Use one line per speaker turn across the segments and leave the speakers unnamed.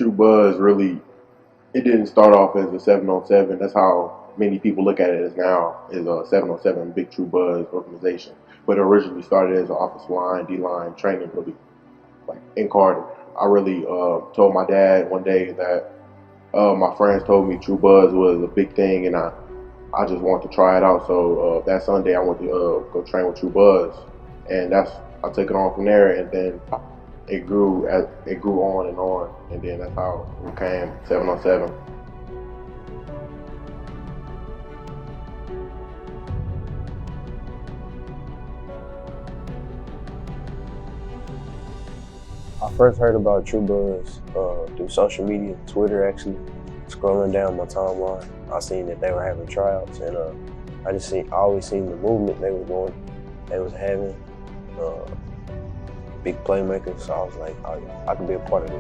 Truebuzz really, it didn't start off as a 7-on-7. That's how many people look at it as now, is a 7-on-7 Big Truebuzz organization. But it originally started as an offensive line, D-line training, really, like in Carter. I really told my dad one day that my friends told me Truebuzz was a big thing, and I just wanted to try it out. So that Sunday I went to go train with Truebuzz, and I took it on from there, and then it grew on, and then that's how it became 7-on-7.
I first heard about Truebuzz through social media, Twitter actually. Scrolling down my timeline, I seen that they were having tryouts, and I always seen the movement they was having, big playmakers. So I was like, oh yeah, I could be a part of it.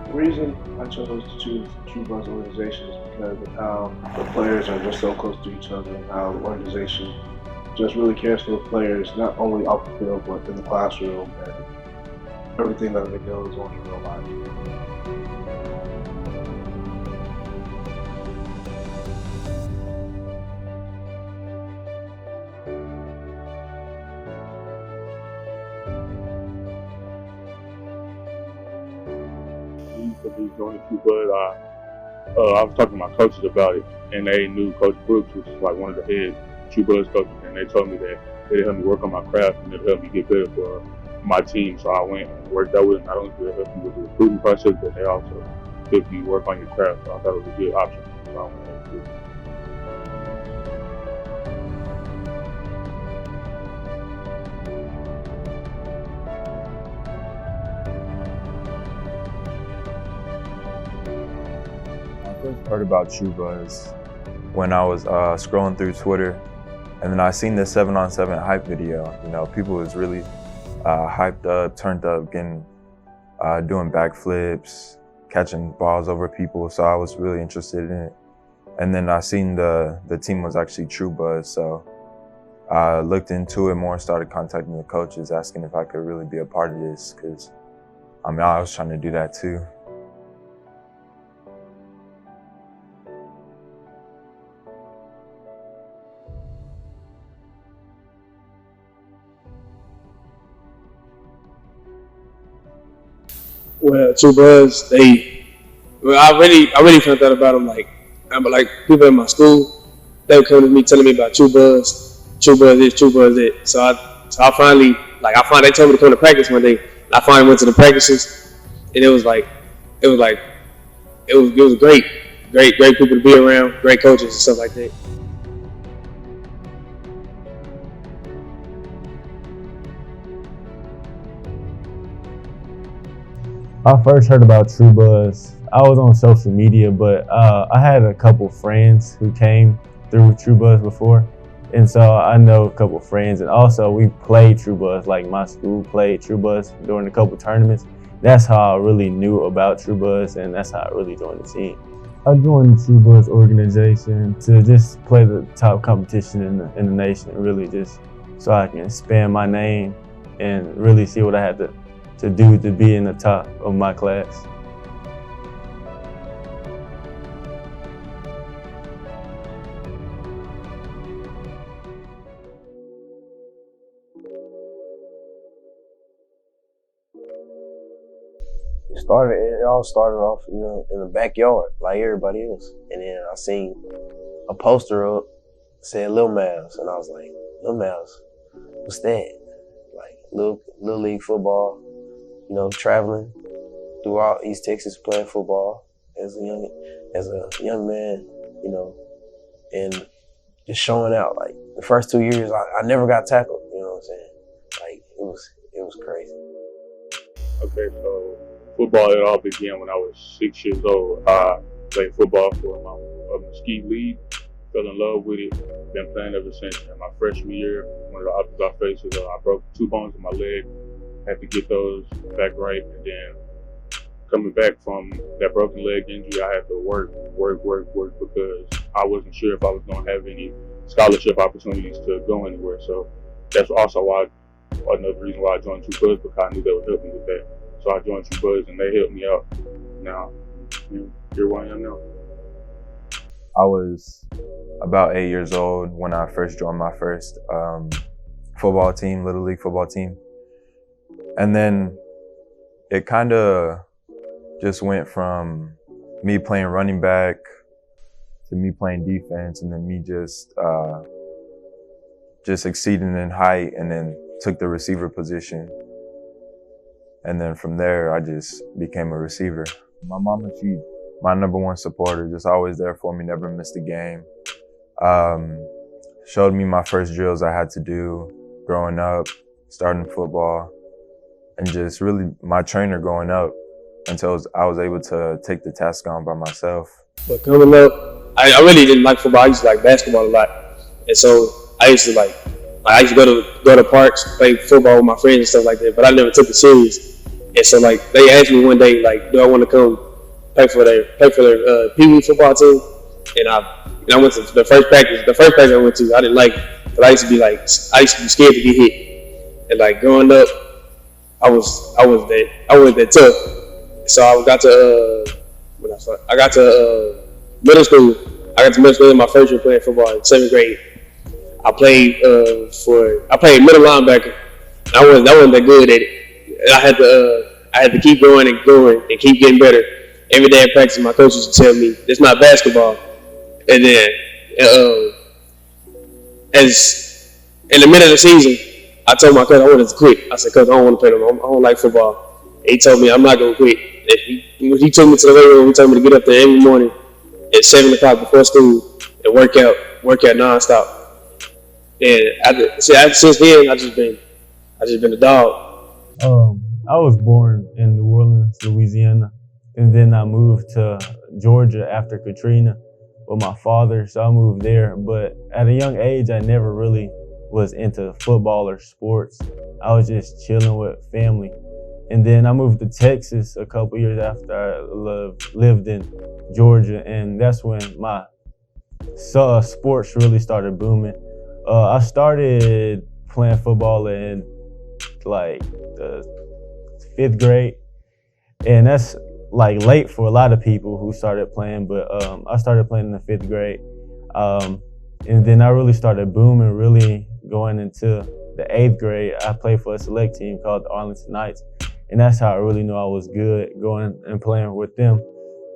The reason I chose to choose the Truebuzz organization is because of how the players are just so close to each other, and how the organization just really cares for the players, not only off the field, but in the classroom and everything that goes on in real life.
To be joining Truebuzz, I was talking to my coaches about it, and they knew Coach Brooks, which is like one of the head Truebuzz coaches, and they told me that it'd help me work on my craft and it'd help me get better for my team. So I went and worked out with them. Not only did it help me with the recruiting process, but they also helped you work on your craft. So I thought it was a good option. So I went and did it.
I first heard about Truebuzz when I was scrolling through Twitter, and then I seen this 7-on-7 hype video. You know, people was really hyped up, turned up, doing backflips, catching balls over people. So I was really interested in it. And then I seen the team was actually Truebuzz, so I looked into it more, started contacting the coaches, asking if I could really be a part of this, because I was trying to do that too.
Well, Truebuzz, I really found out about them like people in my school. They would come to me telling me about Truebuzz, Truebuzz this, Truebuzz that. So I finally they told me to come to practice one day. I finally went to the practices, and it was great people to be around, great coaches and stuff like that.
I first heard about Truebuzz. I was on social media, but I had a couple friends who came through Truebuzz before, and so I know a couple friends. And also, we played Truebuzz. Like my school played Truebuzz during a couple tournaments. That's how I really knew about Truebuzz, and that's how I really joined the team. I joined the Truebuzz organization to just play the top competition in the nation, really just so I can expand my name and really see what I had to do to be in the top of my class.
It all started off, in the backyard, like everybody else. And then I seen a poster up, said Lil Mouse, and I was like, Lil Mouse, what's that? Like little league football, traveling throughout East Texas playing football as a young man, and just showing out. Like the first 2 years, I never got tackled. You know what I'm saying? Like it was crazy.
Okay, so football, it all began when I was 6 years old. I played football for my Mesquite League. Fell in love with it. Been playing ever since. In my freshman year, one of the obstacles I faced was I broke 2 bones in my leg. Had to get those back right, and then coming back from that broken leg injury, I had to work because I wasn't sure if I was going to have any scholarship opportunities to go anywhere. So that's also why another reason why I joined Truebuzz, because I knew they would help me with that. So I joined Truebuzz and they helped me out. Now, here where I am now.
I was about 8 years old when I first joined my first football team, Little League football team. And then it kind of just went from me playing running back to me playing defense, and then me just exceeding in height, and then took the receiver position. And then from there, I just became a receiver. My mama, she my number one supporter, just always there for me, never missed a game. Showed me my first drills I had to do growing up, starting football, and just really my trainer growing up until I was able to take the task on by myself.
But coming up, I really didn't like football. I used to like basketball a lot. And so I used to I used to go to parks, play football with my friends and stuff like that, but I never took it serious. And so they asked me one day, do I want to come play for their Pee Wee football team? And I went to the first practice. The first practice I went to, I didn't like it, but I used to be scared to get hit. And growing up, I was that tough. So I got to middle school. I got to middle school in my first year playing football in 7th grade. I played middle linebacker. I wasn't that good at it. I had to keep going and keep getting better. Every day at practice, my coaches would tell me, "It's not basketball." And then, as in the middle of the season, I told my coach I wanted to quit. I said, "Coach, I don't want to play no more. I don't like football." And he told me I'm not gonna quit. And he took me to the weight room. He told me to get up there every morning at 7 o'clock before school and work out nonstop. And since then, I just been a dog.
I was born in New Orleans, Louisiana, and then I moved to Georgia after Katrina with my father, so I moved there. But at a young age, I never really was into football or sports. I was just chilling with family. And then I moved to Texas a couple years after I lived in Georgia, and that's when my sports really started booming. I started playing football in the 5th grade, and that's late for a lot of people who started playing, but I started playing in the 5th grade. And then I really started booming, really going into the 8th grade. I played for a select team called the Arlington Knights, and that's how I really knew I was good, going and playing with them,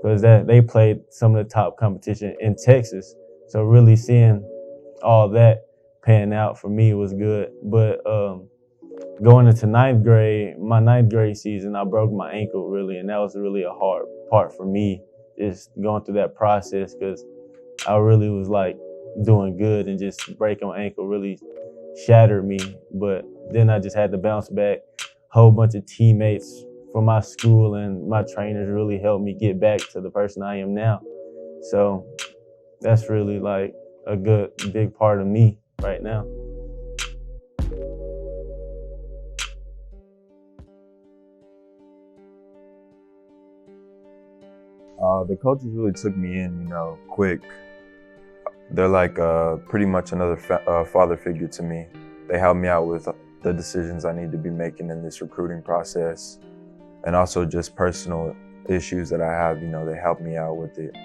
because they played some of the top competition in Texas. So really seeing all that pan out for me was good. But going into 9th grade, my 9th grade season, I broke my ankle really, and that was really a hard part for me, just going through that process, because I really was doing good, and just breaking my ankle really shattered me. But then I just had to bounce back. Whole bunch of teammates from my school and my trainers really helped me get back to the person I am now. So that's really a good big part of me right now.
The coaches really took me in, quick. They're pretty much another father figure to me. They helped me out with the decisions I need to be making in this recruiting process, and also just personal issues that I have. They help me out with it.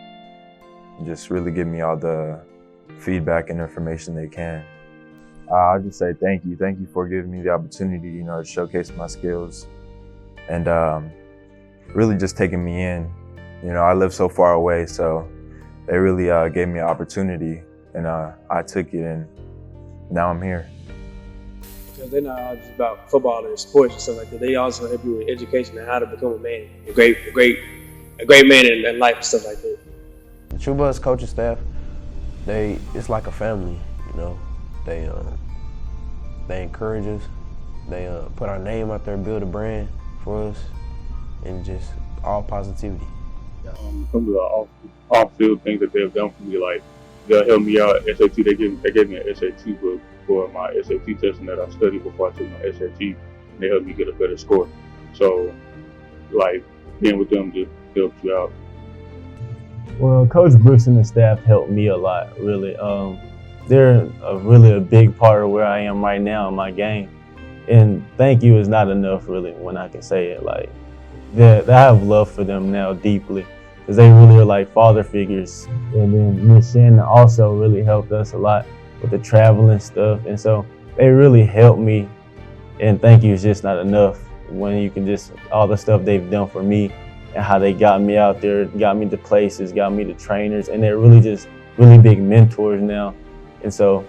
Just really give me all the feedback and information they can. I just say thank you for giving me the opportunity, to showcase my skills, and really just taking me in. I live so far away, so they really gave me an opportunity, and I took it, and now I'm here.
Because they're not all just about football and sports and stuff like that. They also help you with education and how to become a man, a great man in life and stuff like that.
The Truebuzz coaching staff, it's like a family, They encourage us. They put our name out there, build a brand for us, and just all positivity.
Some of the off-field things that they've done for me, they'll help me out. SAT, they gave me an SAT book for my SAT testing that I studied before I took my SAT, and they helped me get a better score. So, being with them just helps you out.
Well, Coach Brooks and the staff helped me a lot, really. They're really a big part of where I am right now in my game. And thank you is not enough, really, when I can say it. Like, I have love for them now deeply, because they really are like father figures. And then Miss Shannon also really helped us a lot with the traveling stuff. And so they really helped me. And thank you is just not enough when you can just, all the stuff they've done for me and how they got me out there, got me to places, got me to trainers. And they're really just really big mentors now. And so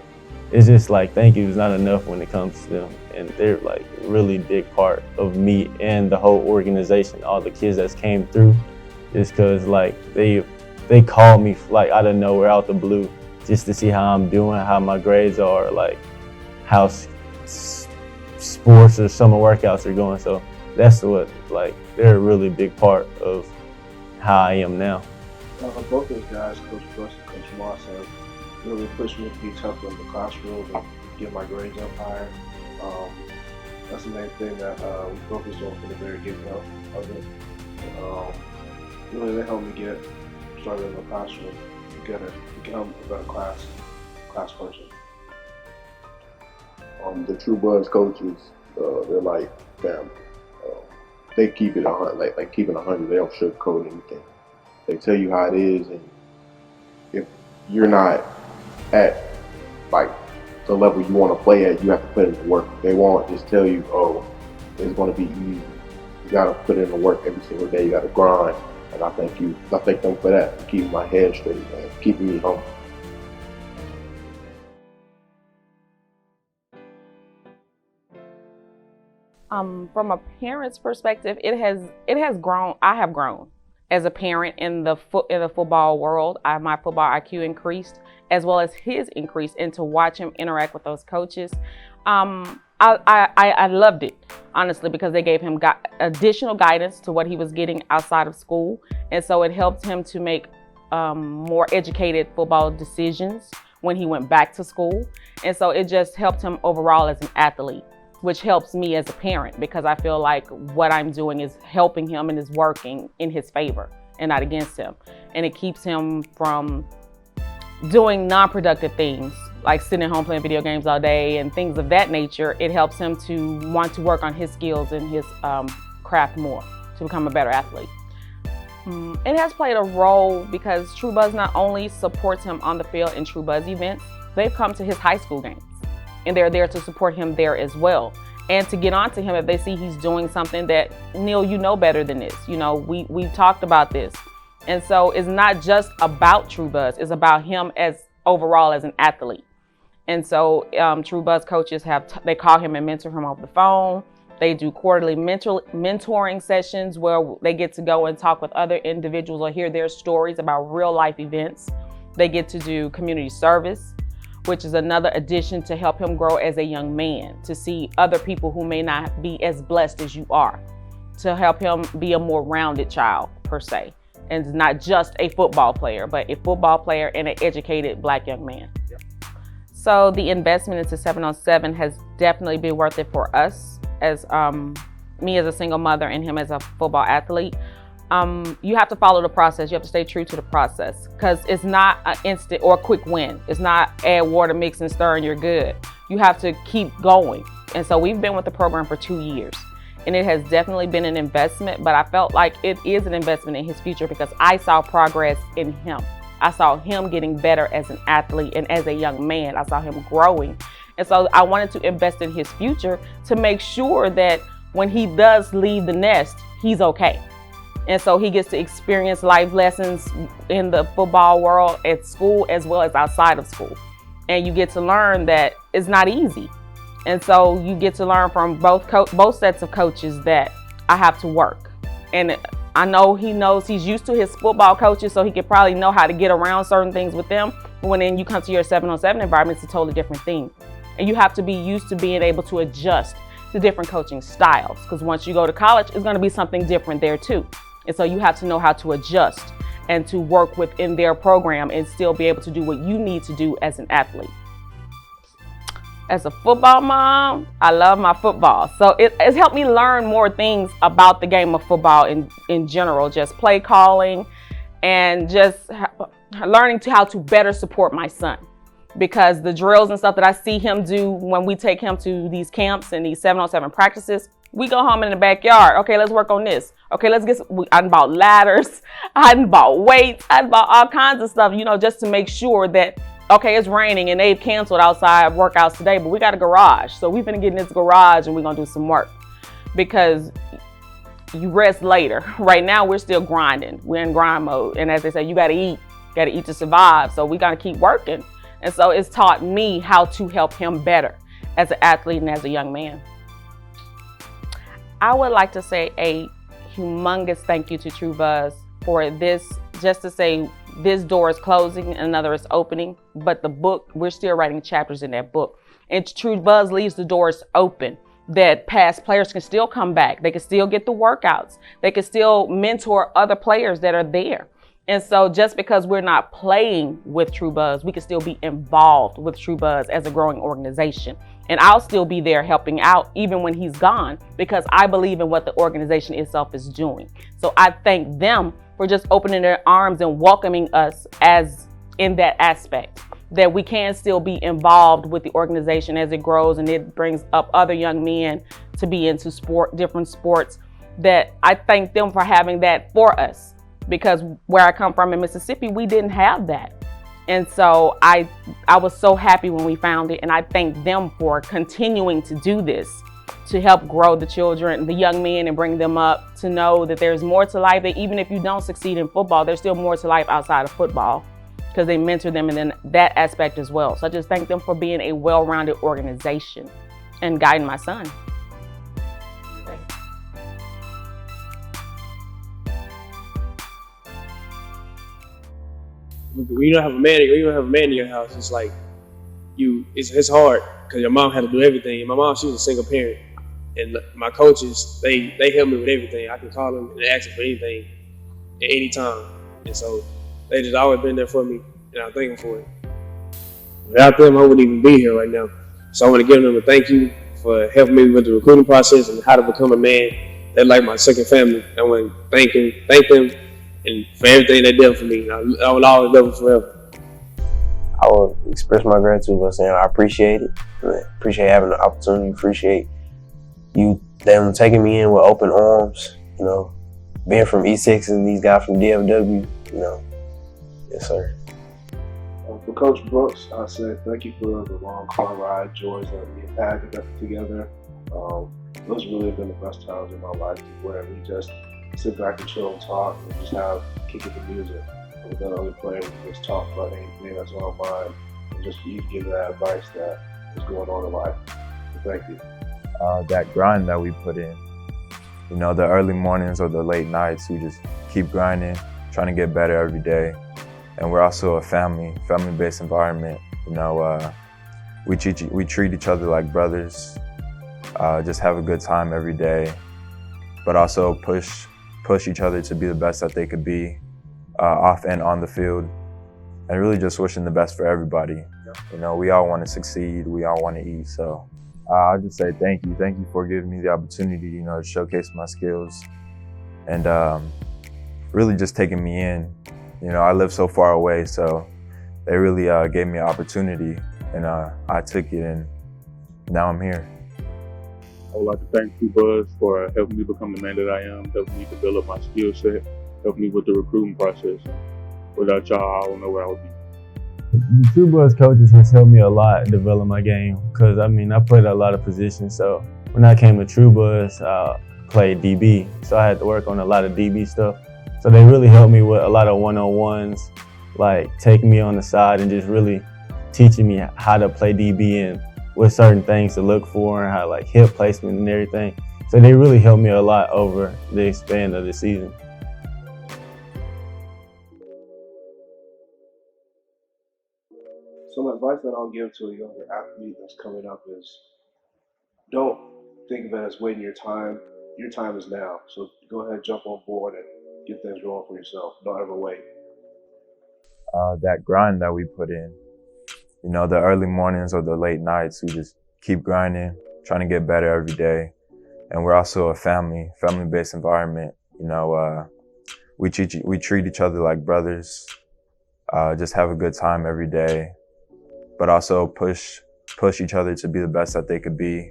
it's just like, thank you is not enough when it comes to them. And they're like really big part of me and the whole organization, all the kids that came through, just cause like they called me like out of nowhere, out the blue, just to see how I'm doing, how my grades are, like how sports or summer workouts are going. So that's what, like, they're a really big part of how I am now.
Both those guys, Coach Brooks and Coach Moss, have really pushed me to be tougher in the classroom and get my grades up higher. That's the main thing that we focused on from the very get-go of it. Really, they helped me get started in the classroom, become a better class person.
The Truebuzz coaches, they're like family. They keep it 100, like keeping 100. They don't sugarcoat anything. They tell you how it is, and if you're not at like the level you want to play at, you have to put in the work. They won't just tell you, oh, it's going to be easy. You got to put in the work every single day. You got to grind. And I thank them for that, for keeping my head straight and keeping me humble.
From a parent's perspective, it has grown. I have grown as a parent in the football world. My football IQ increased, as well as his increase, and to watch him interact with those coaches, I loved it, honestly, because they gave him additional guidance to what he was getting outside of school, and so it helped him to make more educated football decisions when he went back to school, and so it just helped him overall as an athlete, which helps me as a parent, because I feel like what I'm doing is helping him and is working in his favor and not against him. And it keeps him from doing non-productive things, like sitting at home playing video games all day and things of that nature. It helps him to want to work on his skills and his craft more, to become a better athlete. It has played a role because Truebuzz not only supports him on the field in Truebuzz events, they've come to his high school games. And they're there to support him there as well. And to get on to him if they see he's doing something that, Neil, you know better than this. You know, we've talked about this. And so it's not just about Truebuzz, it's about him as overall as an athlete. And so Truebuzz coaches they call him and mentor him over the phone. They do quarterly mentoring sessions where they get to go and talk with other individuals or hear their stories about real life events. They get to do community service, which is another addition to help him grow as a young man, to see other people who may not be as blessed as you are, to help him be a more rounded child, per se, and not just a football player, but a football player and an educated Black young man. Yeah. So the investment into 7-on-7 has definitely been worth it for us, as me as a single mother and him as a football athlete. You have to follow the process. You have to stay true to the process, because it's not an instant or a quick win. It's not add water, mix and stir and you're good. You have to keep going. And so we've been with the program for 2 years, and it has definitely been an investment, but I felt like it is an investment in his future because I saw progress in him. I saw him getting better as an athlete and as a young man. I saw him growing. And so I wanted to invest in his future to make sure that when he does leave the nest, he's okay. And so he gets to experience life lessons in the football world at school as well as outside of school. And you get to learn that it's not easy. And so you get to learn from both sets of coaches that I have to work. And I know he knows he's used to his football coaches, so he could probably know how to get around certain things with them. But when then you come to your 7-on-7 environment, it's a totally different thing. And you have to be used to being able to adjust to different coaching styles, because once you go to college, it's going to be something different there too. And so you have to know how to adjust and to work within their program and still be able to do what you need to do as an athlete. As a football mom, I love my football. So it's helped me learn more things about the game of football in general, just play calling and just learning how to better support my son. Because the drills and stuff that I see him do when we take him to these camps and these 7-on-7 practices, we go home in the backyard. Okay, let's work on this. Okay, let's get I bought ladders, I bought weights, I bought all kinds of stuff, just to make sure that, okay, it's raining and they've canceled outside workouts today, but we got a garage. So we're gonna get in this garage and we're gonna do some work, because you rest later. Right now, we're still grinding. We're in grind mode. And as they say, you gotta eat to survive. So we gotta keep working. And so it's taught me how to help him better as an athlete and as a young man. I would like to say a humongous thank you to Truebuzz for this, just to say this door is closing and another is opening, but the book, we're still writing chapters in that book. And Truebuzz leaves the doors open that past players can still come back. They can still get the workouts. They can still mentor other players that are there. And so just because we're not playing with Truebuzz, we can still be involved with Truebuzz as a growing organization. And I'll still be there helping out even when he's gone, because I believe in what the organization itself is doing. So I thank them for just opening their arms and welcoming us as in that aspect, that we can still be involved with the organization as it grows and it brings up other young men to be into different sports. That I thank them for having that for us, because where I come from in Mississippi, we didn't have that. And so I was so happy when we found it, and I thank them for continuing to do this, to help grow the children, the young men, and bring them up to know that there's more to life, that even if you don't succeed in football, there's still more to life outside of football, because they mentor them in that aspect as well. So I just thank them for being a well-rounded organization and guiding my son.
When you don't have a man, in your house, it's like it's hard because your mom had to do everything. My mom, she was a single parent, and my coaches, they help me with everything. I can call them and ask them for anything at any time, and so they just always been there for me, and I thank them for it. Without them, I wouldn't even be here right now. So I want to give them a thank you for helping me with the recruiting process and how to become a man. They're like my second family. I want to thank them, and for everything they did for me. I will always love them forever.
I will express my gratitude by saying I appreciate it. I appreciate having the opportunity. Appreciate them taking me in with open arms. Being from E6 and these guys from DFW. Yes, sir.
For Coach Brooks, I said thank you for the long car ride, joys that we had together. Those really have been the best times in my life, where we just sit back and chill and talk and just kick it to music with other players and just talk about anything that's on our mind and just you give that advice that is going on in life. So thank you.
That grind that we put in, the early mornings or the late nights, we just keep grinding, trying to get better every day. And we're also a family-based environment. We treat each other like brothers, just have a good time every day, but also push each other to be the best that they could be, off and on the field, and really just wishing the best for everybody. We all want to succeed, we all want to eat, so I'll just say thank you for giving me the opportunity, to showcase my skills, and really just taking me in. I live so far away, so they really gave me an opportunity, and I took it, and now I'm here.
I would like to thank Truebuzz for helping me become the man that I am, helping me develop my skill set, helping me with the recruiting process. Without y'all, I don't know where I would be.
The Truebuzz coaches has helped me a lot develop my game, because I played a lot of positions. So when I came to Truebuzz, I played DB, so I had to work on a lot of DB stuff. So they really helped me with a lot of one-on-ones, like taking me on the side and just really teaching me how to play DB and what certain things to look for and how like hip placement and everything. So they really helped me a lot over the span of the season.
Some advice that I'll give to a younger athlete that's coming up is don't think of it as waiting your time. Your time is now. So go ahead, jump on board and get things rolling for yourself. Don't ever wait.
That grind that we put in, You know, the early mornings or the late nights, we just keep grinding, trying to get better every day. And we're also a family-based environment. You know, we treat each other like brothers, just have a good time every day, but also push each other to be the best that they could be,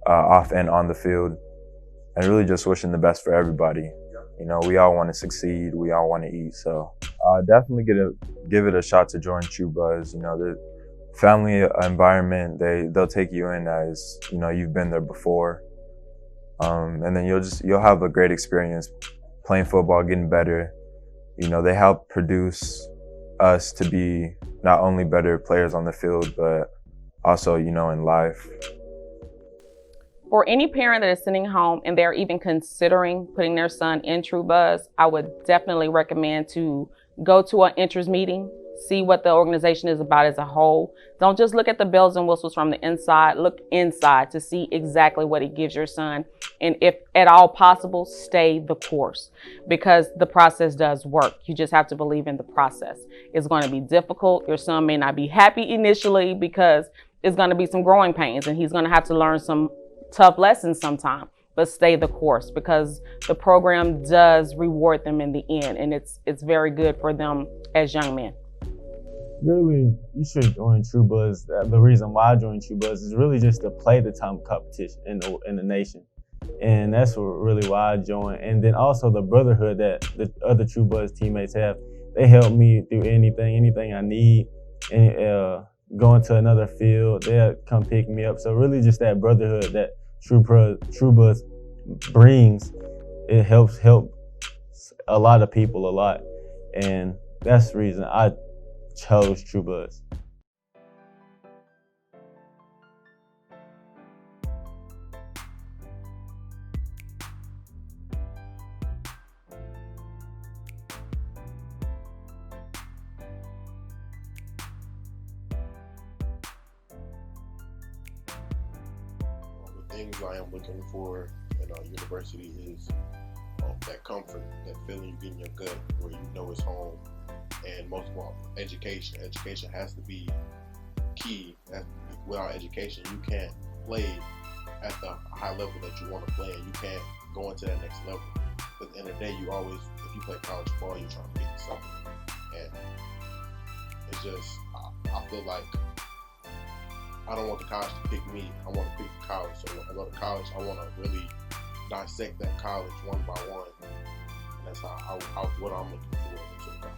off and on the field, and really just wishing the best for everybody. You know, we all want to succeed, we all want to eat, so definitely give it a shot to join Truebuzz. You know, the family environment, they'll take you in as, you know, you've been there before, and then you'll have a great experience playing football, getting better. You know, they help produce us to be not only better players on the field, but also, you know, in life.
For any parent that is sitting home and they're even considering putting their son in Truebuzz, I would definitely recommend to go to an interest meeting, see what the organization is about as a whole. Don't just look at the bells and whistles from the inside, look inside to see exactly what it gives your son. And if at all possible, stay the course, because the process does work. You just have to believe in the process. It's going to be difficult. Your son may not be happy initially because it's going to be some growing pains and he's going to have to learn some tough lessons sometime, but stay the course, because the program does reward them in the end, and it's very good for them as young men.
Really, you should join Truebuzz. The reason why I joined Truebuzz is really just to play the time competition in the nation, and that's really why I joined. And then also the brotherhood that the other Truebuzz teammates have. They help me through anything I need, and going to another field, they'll come pick me up. So really just that brotherhood that Truebuzz brings, it helps a lot of people a lot. And that's the reason I chose Truebuzz.
Things I am looking for in a university is that comfort, that feeling you get in your gut where you know it's home, and most of all, education. Education has to be key. Without education, you can't play at the high level that you want to play, and you can't go into that next level. But at the end of the day, if you play college ball, you're trying to get to something. And it's just, I feel like I don't want the college to pick me. I want to pick the college. So when I go to college, I want to really dissect that college one by one. And that's what I'm looking for into the college.